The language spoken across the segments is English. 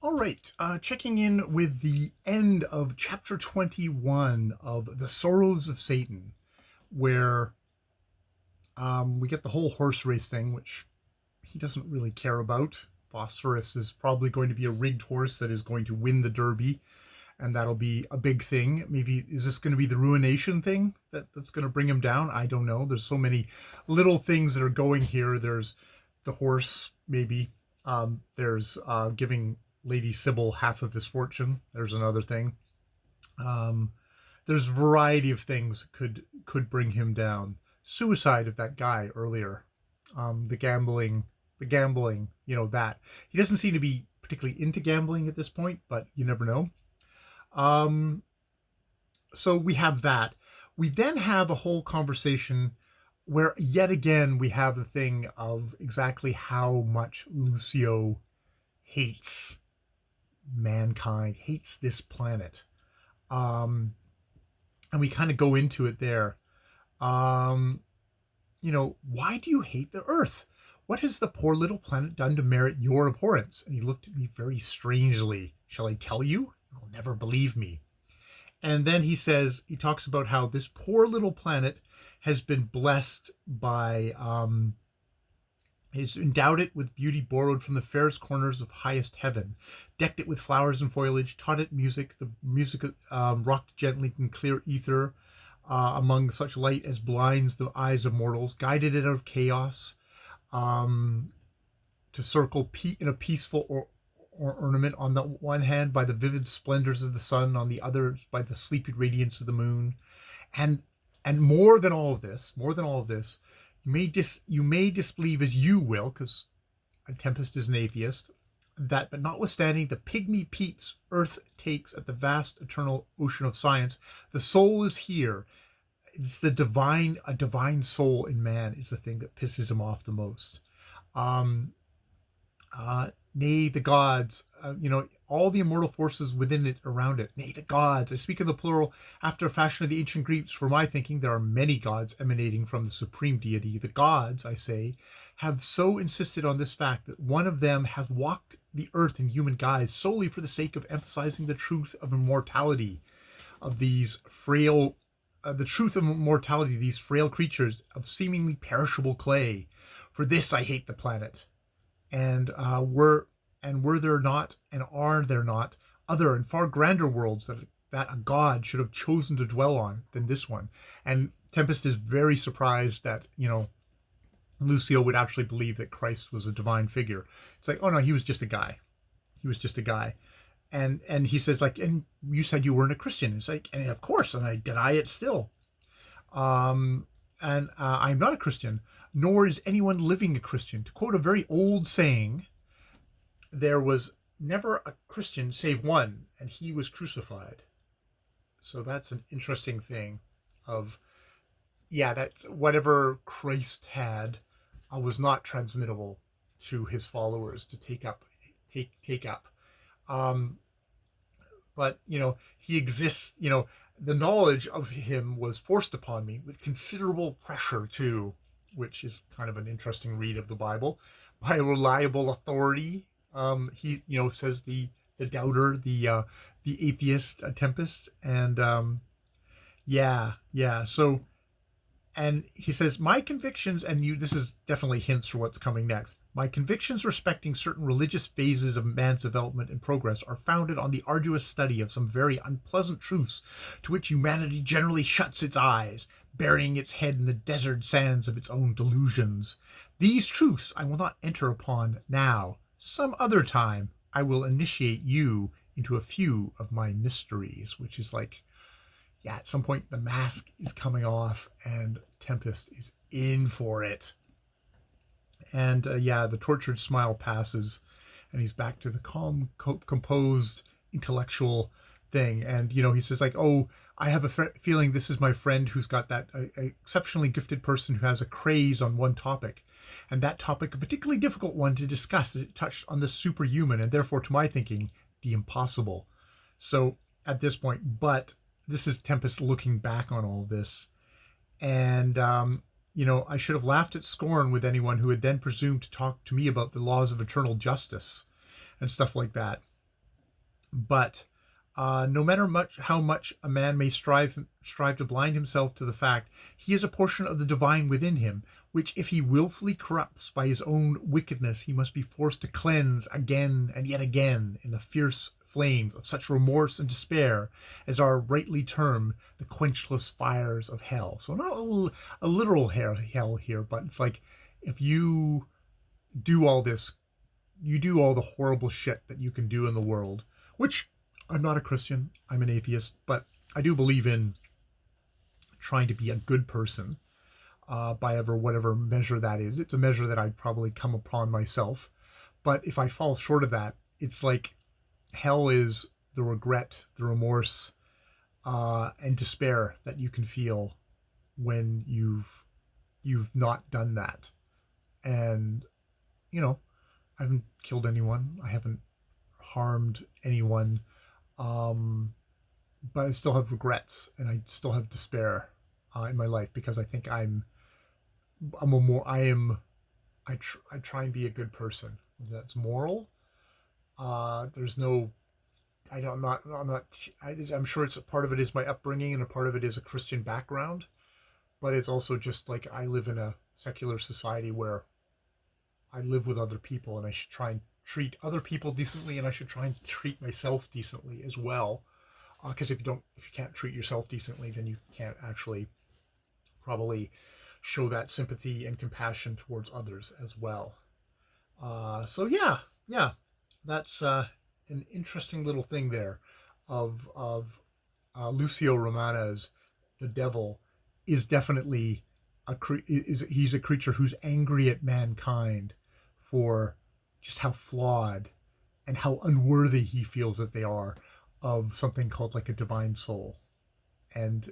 All right, checking in with the end of chapter 21 of the Srrws of Satan, where we get the whole horse race thing, which he doesn't really care about. Phosphorus is probably going to be a rigged horse that is going to win the Derby, and that'll be a big thing. Maybe is this going to be the ruination thing that's going to bring him down? I don't know. There's so many little things that are going here. There's the horse, maybe. There's giving Lady Sybil half of his fortune. There's another thing. Um, there's a variety of things could bring him down. Suicide of that guy earlier. The gambling. That he doesn't seem to be particularly into gambling at this point, but you never know. Um, so we have that. We then have a whole conversation where yet again we have the thing of exactly how much Lucio hates mankind, hates this planet. And we kind of go into it there. Um, why do you hate the Earth? What has the poor little planet done to merit your abhorrence? And he looked at me very strangely. Shall I tell you? You will never believe me. And then he talks about how this poor little planet has been blessed by, has endowed it with beauty borrowed from the fairest corners of highest heaven, decked it with flowers and foliage, taught it music, the music rocked gently in clear ether among such light as blinds the eyes of mortals, guided it out of chaos to circle in a peaceful or ornament on the one hand by the vivid splendors of the sun, on the other by the sleepy radiance of the moon, and more than all of this, you may disbelieve as you will, because a Tempest is an atheist, that but notwithstanding the pygmy peeps Earth takes at the vast eternal ocean of science, the soul is here. It's a divine soul in man is the thing that pisses him off the most. Nay, the gods, all the immortal forces within it, around it. Nay, the gods. I speak of the plural after a fashion of the ancient Greeks. For my thinking, there are many gods emanating from the supreme deity. The gods, I say, have so insisted on this fact that one of them hath walked the earth in human guise solely for the sake of emphasizing the truth of immortality of these frail, these frail creatures of seemingly perishable clay. For this I hate the planet. And were there not, and are there not, other and far grander worlds that a god should have chosen to dwell on than this one? And Tempest is very surprised that Lucio would actually believe that Christ was a divine figure. It's like, oh no, he was just a guy. And he says, like, and you said you weren't a Christian. It's like, and of course, and I deny it still. I'm not a Christian, nor is anyone living a Christian. To quote a very old saying, there was never a Christian save one, and he was crucified. So that's an interesting thing of, that whatever Christ had was not transmittable to his followers to take up. But, he exists, the knowledge of him was forced upon me with considerable pressure too, which is kind of an interesting read of the Bible, by a reliable authority. He, says the doubter, the atheist, Tempest, and So, and he says, my convictions, and this is definitely hints for what's coming next. My convictions respecting certain religious phases of man's development and progress are founded on the arduous study of some very unpleasant truths to which humanity generally shuts its eyes, burying its head in the desert sands of its own delusions. These truths I will not enter upon now. Some other time I will initiate you into a few of my mysteries, which is like, at some point the mask is coming off and Tempest is in for it. And the tortured smile passes and he's back to the calm, composed, intellectual thing. And, he says like, oh, I have a feeling this is my friend who's got that exceptionally gifted person who has a craze on one topic. And that topic, a particularly difficult one to discuss, as it touched on the superhuman and therefore, to my thinking, the impossible. So at this point, but this is Tempest looking back on all this. And, I should have laughed at scorn with anyone who had then presumed to talk to me about the laws of eternal justice and stuff like that. But no matter how much a man may strive to blind himself to the fact, he is a portion of the divine within him, which if he willfully corrupts by his own wickedness, he must be forced to cleanse again and yet again in the fierce flames of such remorse and despair as are rightly termed the quenchless fires of hell. So not a literal hell here, but it's like if you do all this, you do all the horrible shit that you can do in the world, which I'm not a Christian, I'm an atheist, but I do believe in trying to be a good person by whatever measure that is. It's a measure that I'd probably come upon myself. But if I fall short of that, it's like hell is the regret, the remorse, and despair that you can feel when you've not done that. And you know, I haven't killed anyone. I haven't harmed anyone. But I still have regrets and I still have despair in my life because I think I try and be a good person. That's moral. There's no, I'm sure it's a part of it is my upbringing and a part of it is a Christian background, but it's also just like I live in a secular society where I live with other people and I should try and treat other people decently and I should try and treat myself decently as well. Because if you can't treat yourself decently, then you can't actually probably show that sympathy and compassion towards others as well. So yeah, that's an interesting little thing there of Lucio Romana's The Devil is definitely he's a creature who's angry at mankind for just how flawed and how unworthy he feels that they are of something called like a divine soul. And,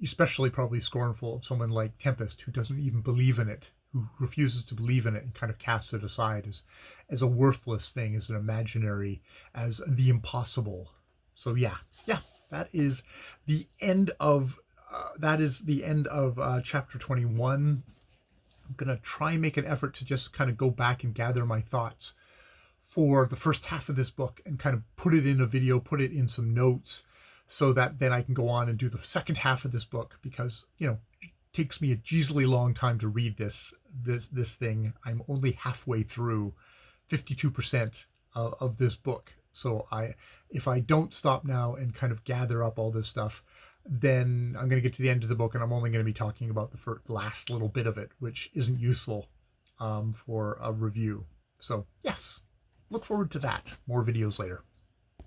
especially probably scornful of someone like Tempest, who doesn't even believe in it, who refuses to believe in it and kind of casts it aside as a worthless thing, as an imaginary, as the impossible. So yeah, that is the end of chapter 21. I'm gonna try and make an effort to just kind of go back and gather my thoughts for the first half of this book and kind of put it in a video, put it in some notes, so that then I can go on and do the second half of this book, because it takes me a jeezily long time to read this thing. I'm only halfway through 52% of this book. So if I don't stop now and kind of gather up all this stuff, then I'm going to get to the end of the book and I'm only going to be talking about the last little bit of it, which isn't useful for a review. So yes, look forward to that. More videos later.